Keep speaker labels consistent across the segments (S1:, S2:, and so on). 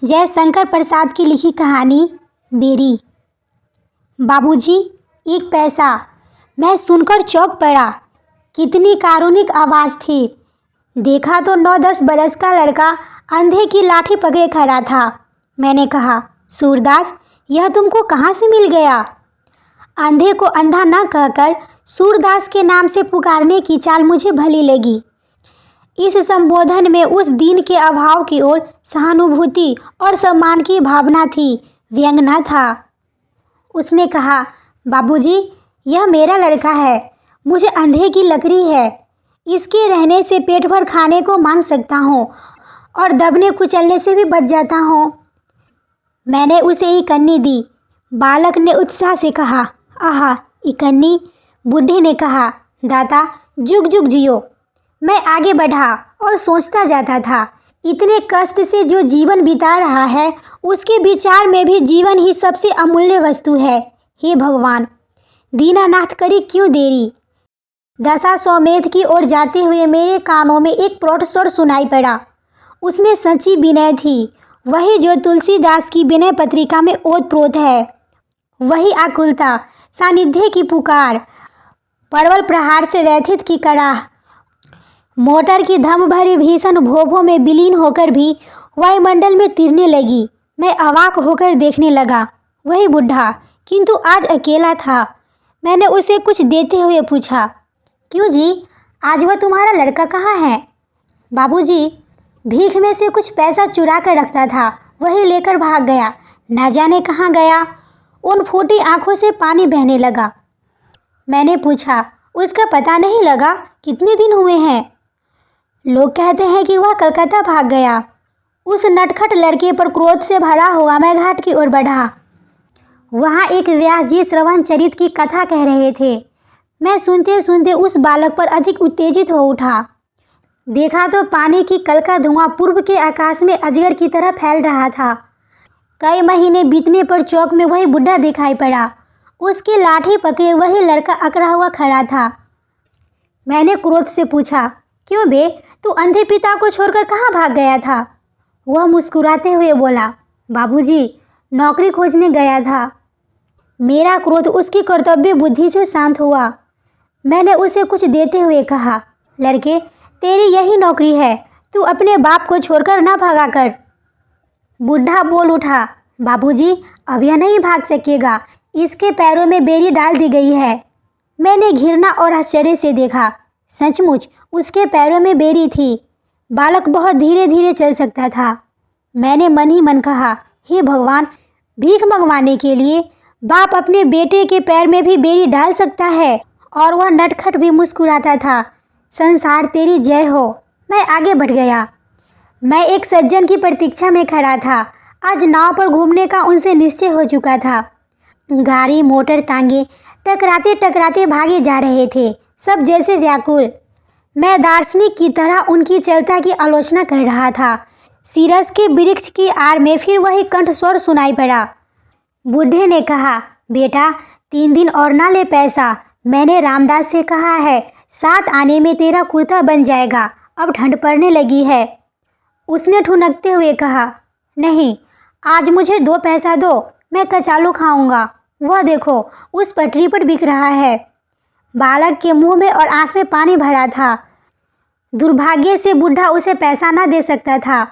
S1: जयशंकर प्रसाद की लिखी कहानी बेरी। बाबूजी, 1 पैसा। मैं सुनकर चौंक पड़ा। कितनी कारुणिक आवाज़ थी। देखा तो 9-10 बरस का लड़का अंधे की लाठी पकड़े खड़ा था। मैंने कहा, सूरदास, यह तुमको कहाँ से मिल गया? अंधे को अंधा न कहकर सूरदास के नाम से पुकारने की चाल मुझे भली लगी। इस संबोधन में उस दीन के अभाव की ओर सहानुभूति और सम्मान की भावना थी, व्यंग न था। उसने कहा, बाबूजी, यह मेरा लड़का है। मुझे अंधे की लकड़ी है। इसके रहने से पेट भर खाने को मांग सकता हूँ और दबने कुचलने से भी बच जाता हूँ। मैंने उसे इकन्नी दी। बालक ने उत्साह से कहा, आहा, इकन्नी। बूढ़े ने कहा, दाता, जुग जुग जियो। मैं आगे बढ़ा और सोचता जाता था, इतने कष्ट से जो जीवन बिता रहा है, उसके विचार में भी जीवन ही सबसे अमूल्य वस्तु है। हे भगवान, दीनानाथ करी क्यों देरी? दशाश्वमेध की ओर जाते हुए मेरे कानों में एक प्रौढ़ स्वर सुनाई पड़ा। उसमें सच्ची विनय थी, वही जो तुलसीदास की विनय पत्रिका में ओतप्रोत है। वही आकुलता, सानिध्य की पुकार, परवल प्रहार से व्यथित की कड़ाह, मोटर की धम भरी भीषण भोभों में विलीन होकर भी वायुमंडल में तिरने लगी। मैं अवाक होकर देखने लगा। वही बुढ़ा, किंतु आज अकेला था। मैंने उसे कुछ देते हुए पूछा, क्यों जी, आज वह तुम्हारा लड़का कहाँ है? बाबूजी, भीख में से कुछ पैसा चुरा कर रखता था, वही लेकर भाग गया। न जाने कहाँ गया। उन फूटी आंखों से पानी बहने लगा। मैंने पूछा, उसका पता नहीं लगा? कितने दिन हुए हैं? लोग कहते हैं कि वह कलकत्ता भाग गया। उस नटखट लड़के पर क्रोध से भरा हुआ मैं घाट की ओर बढ़ा। वहाँ एक व्यास जी श्रवण चरित की कथा कह रहे थे। मैं सुनते सुनते उस बालक पर अधिक उत्तेजित हो उठा। देखा तो पानी की कल का धुआं पूर्व के आकाश में अजगर की तरह फैल रहा था। कई महीने बीतने पर चौक में वही बुढ़ा दिखाई पड़ा। उसकी लाठी पकड़े वही लड़का अकड़ा हुआ खड़ा था। मैंने क्रोध से पूछा, क्यों बे, तू अंधे पिता को छोड़कर कहाँ भाग गया था? वह मुस्कुराते हुए बोला, बाबूजी, नौकरी खोजने गया था। मेरा क्रोध उसकी कर्तव्य बुद्धि से शांत हुआ। मैंने उसे कुछ देते हुए कहा, लड़के, तेरी यही नौकरी है, तू अपने बाप को छोड़कर ना भागा कर। बुढ़ा बोल उठा, बाबूजी, अब यह नहीं भाग सकेगा। इसके पैरों में बेरी डाल दी गई है। मैंने घृणा और आश्चर्य से देखा। सचमुच उसके पैरों में बेरी थी। बालक बहुत धीरे धीरे चल सकता था। मैंने मन ही मन कहा, हे भगवान, भीख मंगवाने के लिए बाप अपने बेटे के पैर में भी बेरी डाल सकता है? और वह नटखट भी मुस्कुराता था। संसार तेरी जय हो। मैं आगे बढ़ गया। मैं एक सज्जन की प्रतीक्षा में खड़ा था। आज नाव पर घूमने का उनसे निश्चय हो चुका था। गाड़ी मोटर तांगे टकराते टकराते भागे जा रहे थे, सब जैसे व्याकुल। मैं दार्शनिक की तरह उनकी चलता की आलोचना कर रहा था। सीरस के वृक्ष की आड़ में फिर वही कंठ स्वर सुनाई पड़ा। बूढ़े ने कहा, बेटा, 3 दिन और ना ले पैसा। मैंने रामदास से कहा है, 7 आने में तेरा कुर्ता बन जाएगा। अब ठंड पड़ने लगी है। उसने ठुनकते हुए कहा, नहीं, आज मुझे 2 पैसा दो, मैं कचालू खाऊंगा। वह देखो, उस पटरी पर बिक रहा है। बालक के मुंह में और आंख में पानी भरा था। दुर्भाग्य से बुढ़ा उसे पैसा ना दे सकता था।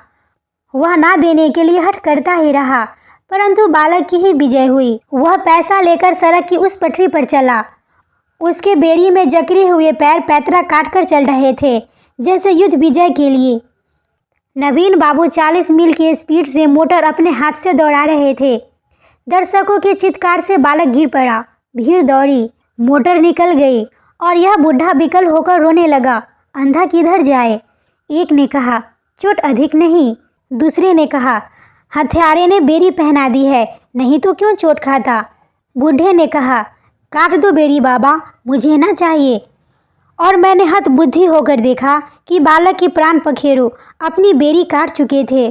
S1: वह ना देने के लिए हठ करता ही रहा, परंतु बालक की ही विजय हुई। वह पैसा लेकर सड़क की उस पटरी पर चला। उसके बेरी में जकड़े हुए पैर पैतरा काट कर चल रहे थे, जैसे युद्ध विजय के लिए। नवीन बाबू 40 मील की स्पीड से मोटर अपने हाथ से दौड़ा रहे थे। दर्शकों के चित्कार से बालक गिर पड़ा। भीड़ दौड़ी, मोटर निकल गई और यह बुढ़ा विकल होकर रोने लगा। अंधा किधर जाए? एक ने कहा, चोट अधिक नहीं। दूसरे ने कहा, हथियारे ने बेरी पहना दी है, नहीं तो क्यों चोट खाता? बूढ़े ने कहा, काट दो बेरी बाबा, मुझे ना चाहिए। और मैंने हत बुद्धि होकर देखा कि बालक के प्राण पखेरु अपनी बेरी काट चुके थे।